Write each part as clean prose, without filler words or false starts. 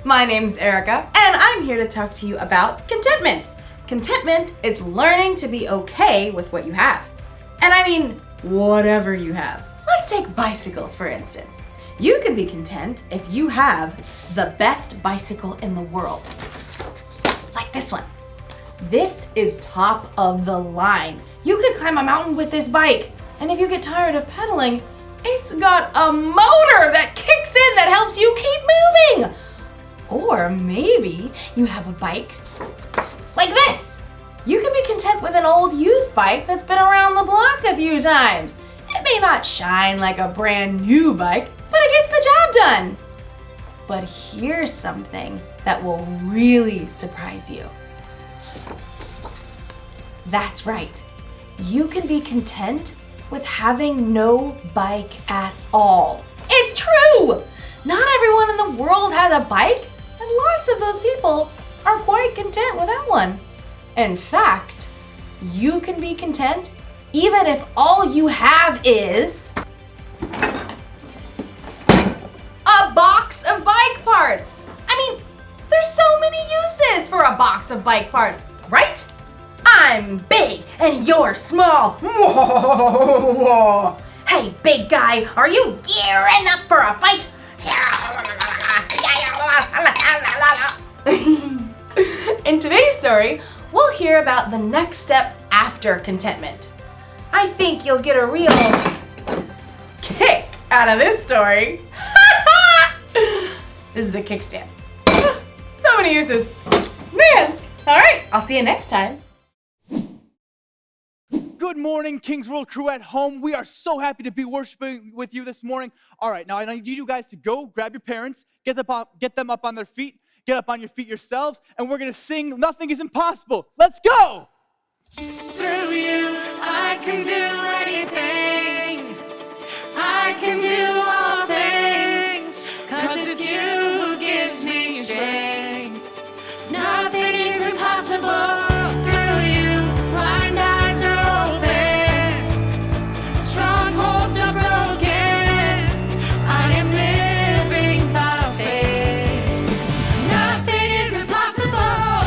My name's Erica, and I'm here to talk to you about contentment. Contentment is learning to be okay with what you have. And I mean, whatever you have. Let's take bicycles, for instance. You can be content if you have the best bicycle in the world. Like this one. This is top of the line. You could climb a mountain with this bike. And if you get tired of pedaling, it's got a motor that kicks in that helps you keep moving. Or maybe you have a bike like this. You can be content with an old used bike that's been around the block a few times. It may not shine like a brand new bike, but it gets the job done. But here's something that will really surprise you. That's right. You can be content with having no bike at all. It's true! Not everyone in the world has a bike, and lots of those people are quite content without one. In fact, you can be content even if all you have is a box of bike parts. I mean, there's so many uses for a box of bike parts, right? I'm big and you're small. Hey, big guy, are you gearing up for a fight? In today's story, we'll hear about the next step after contentment. I think you'll get a real kick out of this story. This is a kickstand. So many uses. Man, all right, I'll see you next time. Good morning, King's World crew at home. We are so happy to be worshiping with you this morning. All right, now I need you guys to go grab your parents, get them up on their feet, get up on your feet yourselves, and we're going to sing Nothing is Impossible. Let's go! Through you, I can do anything. I can do all things, 'cause it's you who gives me strength. Nothing is impossible. Through you, blind eyes are open. Strongholds are broken. I am living by faith. Nothing is impossible.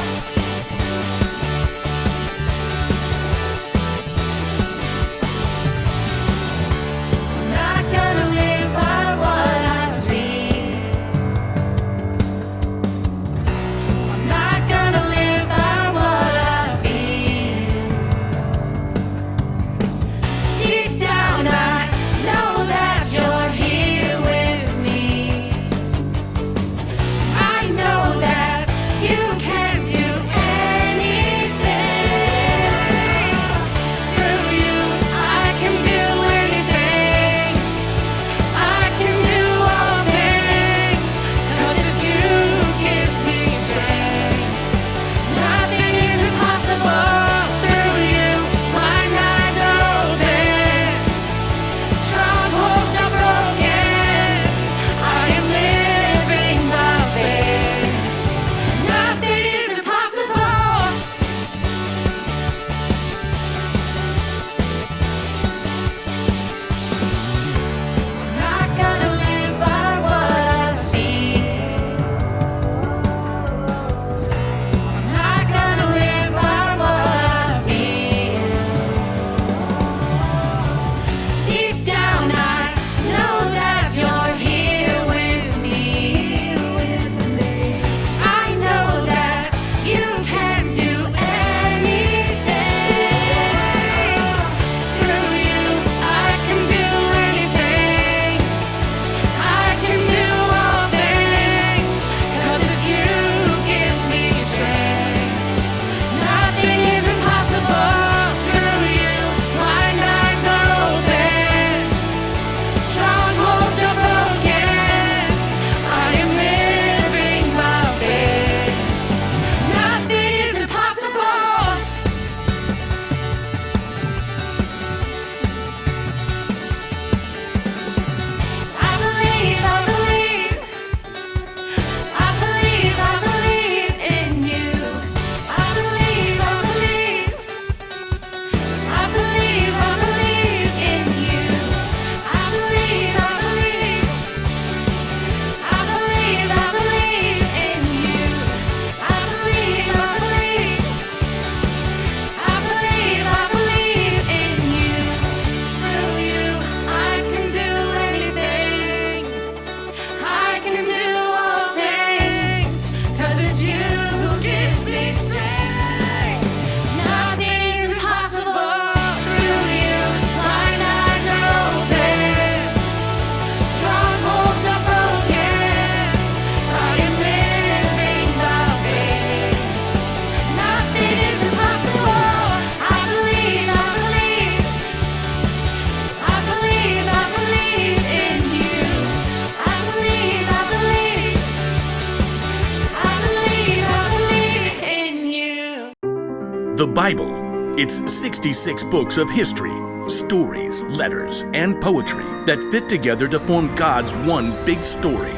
The Bible. It's 66 books of history, stories, letters, and poetry that fit together to form God's one big story.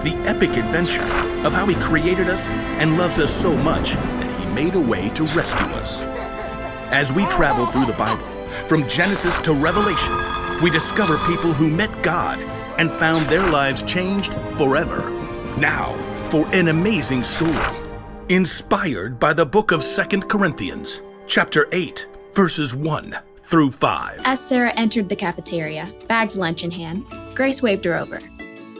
The epic adventure of how He created us and loves us so much that He made a way to rescue us. As we travel through the Bible, from Genesis to Revelation, we discover people who met God and found their lives changed forever. Now, for an amazing story, inspired by the book of 2 Corinthians, chapter 8, verses 1 through 5. As Sarah entered the cafeteria, bagged lunch in hand, Grace waved her over.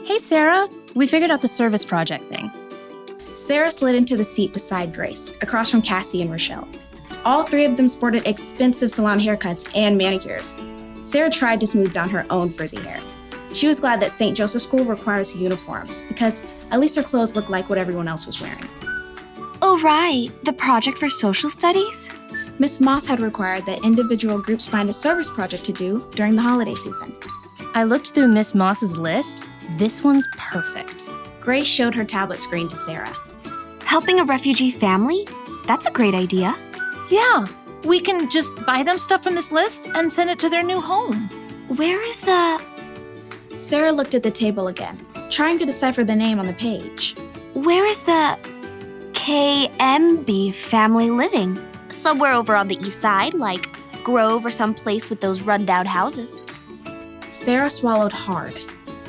Hey, Sarah, we figured out the service project thing. Sarah slid into the seat beside Grace, across from Cassie and Rochelle. All three of them sported expensive salon haircuts and manicures. Sarah tried to smooth down her own frizzy hair. She was glad that St. Joseph's School requires uniforms, because at least her clothes looked like what everyone else was wearing. Oh, right, the project for social studies? Miss Moss had required that individual groups find a service project to do during the holiday season. I looked through Miss Moss's list. This one's perfect. Grace showed her tablet screen to Sarah. Helping a refugee family? That's a great idea. Yeah, we can just buy them stuff from this list and send it to their new home. Where is the... Sarah looked at the table again, trying to decipher the name on the page. Where is the KMB family living? Somewhere over on the east side, like Grove or some place with those rundown houses. Sarah swallowed hard.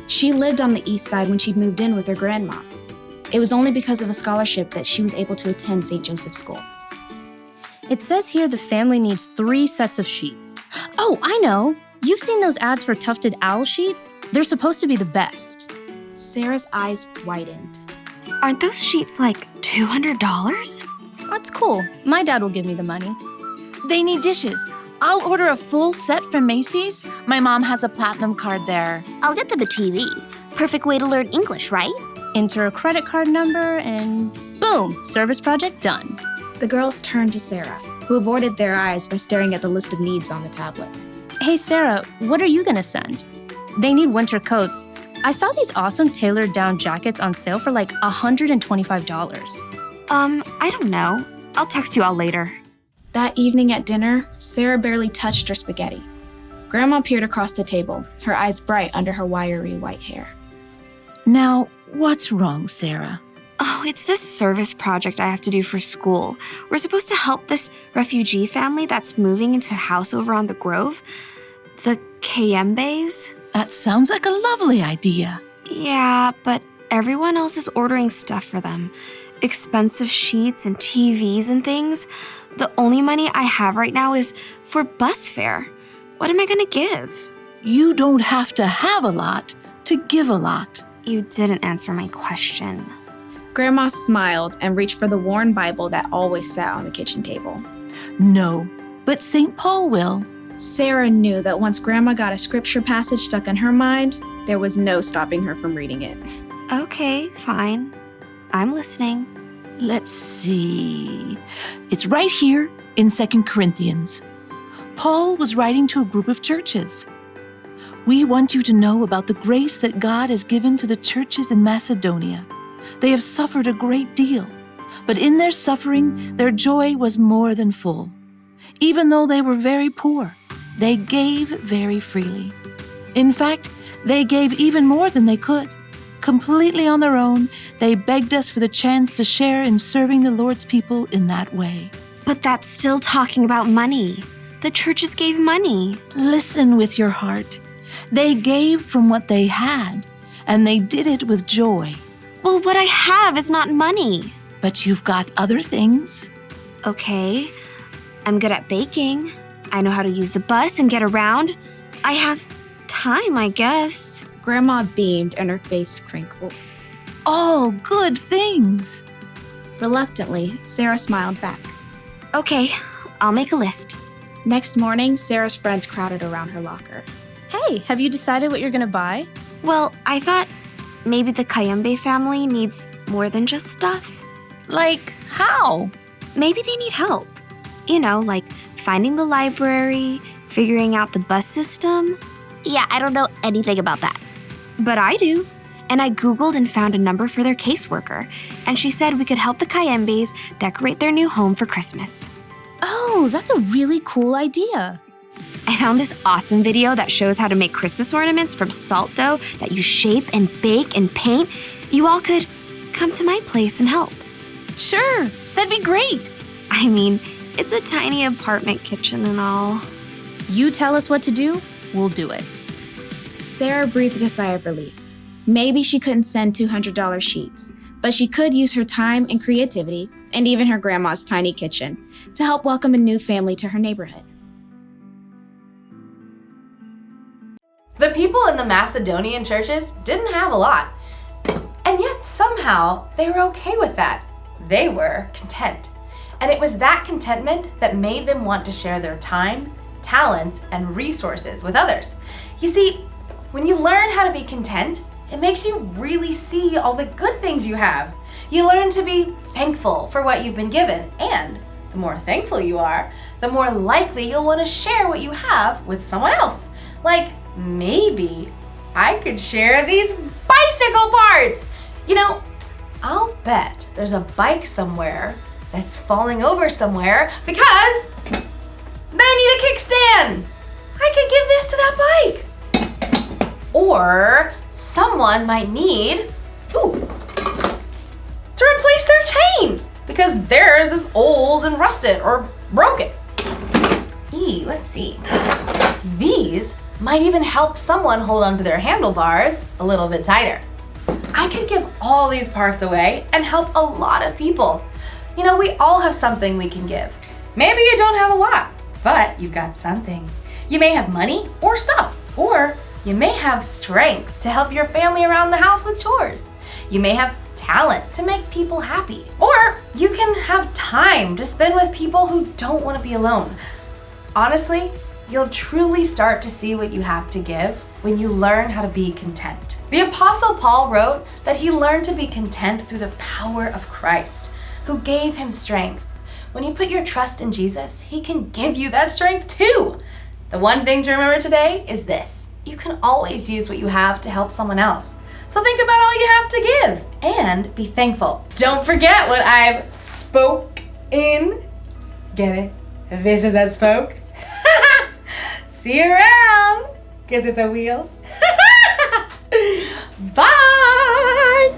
She lived on the east side when she moved in with her grandma. It was only because of a scholarship that she was able to attend St. Joseph's School. It says here the family needs 3 sets of sheets. Oh, I know! You've seen those ads for tufted owl sheets? They're supposed to be the best. Sarah's eyes widened. Aren't those sheets like $200? That's cool. My dad will give me the money. They need dishes. I'll order a full set from Macy's. My mom has a platinum card there. I'll get them a TV. Perfect way to learn English, right? Enter a credit card number and boom, service project done. The girls turned to Sarah, who avoided their eyes by staring at the list of needs on the tablet. Hey, Sarah, what are you gonna send? They need winter coats. I saw these awesome tailored down jackets on sale for like $125. I don't know. I'll text you all later. That evening at dinner, Sarah barely touched her spaghetti. Grandma peered across the table, her eyes bright under her wiry white hair. Now, what's wrong, Sarah? Oh, it's this service project I have to do for school. We're supposed to help this refugee family that's moving into a house over on the Grove. The Kayembes. That sounds like a lovely idea. Yeah, but everyone else is ordering stuff for them. Expensive sheets and TVs and things. The only money I have right now is for bus fare. What am I gonna give? You don't have to have a lot to give a lot. You didn't answer my question. Grandma smiled and reached for the worn Bible that always sat on the kitchen table. No, but St. Paul will. Sarah knew that once Grandma got a scripture passage stuck in her mind, there was no stopping her from reading it. Okay, fine. I'm listening. Let's see. It's right here in 2 Corinthians. Paul was writing to a group of churches. We want you to know about the grace that God has given to the churches in Macedonia. They have suffered a great deal, but in their suffering, their joy was more than full. Even though they were very poor, they gave very freely. In fact, they gave even more than they could. Completely on their own, they begged us for the chance to share in serving the Lord's people in that way. But that's still talking about money. The churches gave money. Listen with your heart. They gave from what they had, and they did it with joy. Well, what I have is not money. But you've got other things. Okay, I'm good at baking. I know how to use the bus and get around. I have time, I guess. Grandma beamed and her face crinkled. All good things. Reluctantly, Sarah smiled back. Okay, I'll make a list. Next morning, Sarah's friends crowded around her locker. Hey, have you decided what you're gonna buy? Well, I thought maybe the Kayembe family needs more than just stuff. Like how? Maybe they need help. You know, like finding the library, figuring out the bus system. Yeah, I don't know anything about that. But I do. And I Googled and found a number for their caseworker. And she said we could help the Kayembes decorate their new home for Christmas. Oh, that's a really cool idea. I found this awesome video that shows how to make Christmas ornaments from salt dough that you shape and bake and paint. You all could come to my place and help. Sure, that'd be great. I mean, it's a tiny apartment kitchen and all. You tell us what to do, we'll do it. Sarah breathed a sigh of relief. Maybe she couldn't send $200 sheets, but she could use her time and creativity, and even her grandma's tiny kitchen, to help welcome a new family to her neighborhood. The people in the Macedonian churches didn't have a lot, and yet somehow they were okay with that. They were content. And it was that contentment that made them want to share their time, talents, and resources with others. You see, when you learn how to be content, it makes you really see all the good things you have. You learn to be thankful for what you've been given, and the more thankful you are, the more likely you'll want to share what you have with someone else. Like, maybe I could share these bicycle parts. You know, I'll bet there's a bike somewhere that's falling over somewhere because they need a kickstand. I could give this to that bike. Or someone might need, to replace their chain because theirs is old and rusted or broken. Let's see. These might even help someone hold onto their handlebars a little bit tighter. I could give all these parts away and help a lot of people. You know, we all have something we can give. Maybe you don't have a lot, but you've got something. You may have money or stuff, or you may have strength to help your family around the house with chores. You may have talent to make people happy, or you can have time to spend with people who don't want to be alone. Honestly, you'll truly start to see what you have to give when you learn how to be content. The Apostle Paul wrote that he learned to be content through the power of Christ, who gave him strength. When you put your trust in Jesus, he can give you that strength too. The one thing to remember today is this: you can always use what you have to help someone else. So think about all you have to give and be thankful. Don't forget what I've spoke in. Get it? This is a spoke. See you around, because it's a wheel. Bye!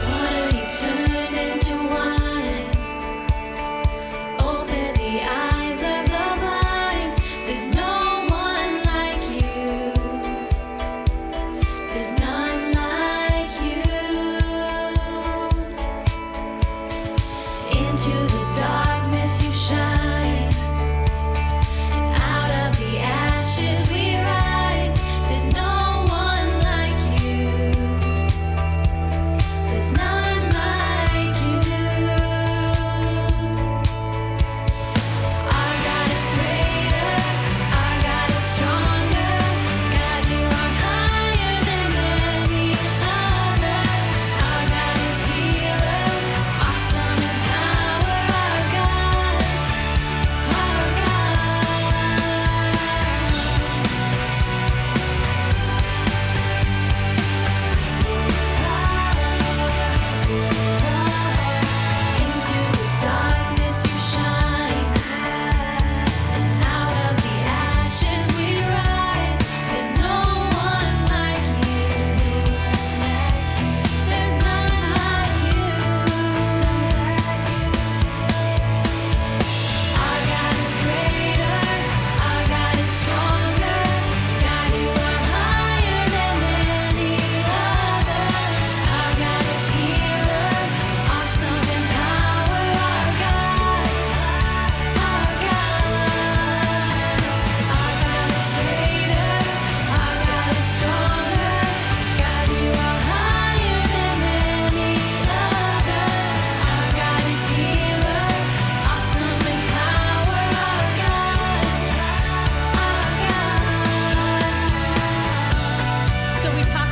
Water you turned into wine. Open the eyes of the blind. There's no one like you. There's none like you. Into the darkness you shine, and out of the ashes we rise. There's no one like you. There's none like you. Our God is greater, our God is stronger. God, you are higher than any other. Our God is healer, awesome in power. Our God, our Into the darkness you shine, and out of the ashes we rise. There's no one like you. There's none like you. Our God is greater, our God is stronger. God, you are higher than any other. Our God is healer, awesome in power. Our God, our God is greater, our God is stronger. God, you are higher than any other. Our God is healer, awesome in power. Our God, our God. So we talk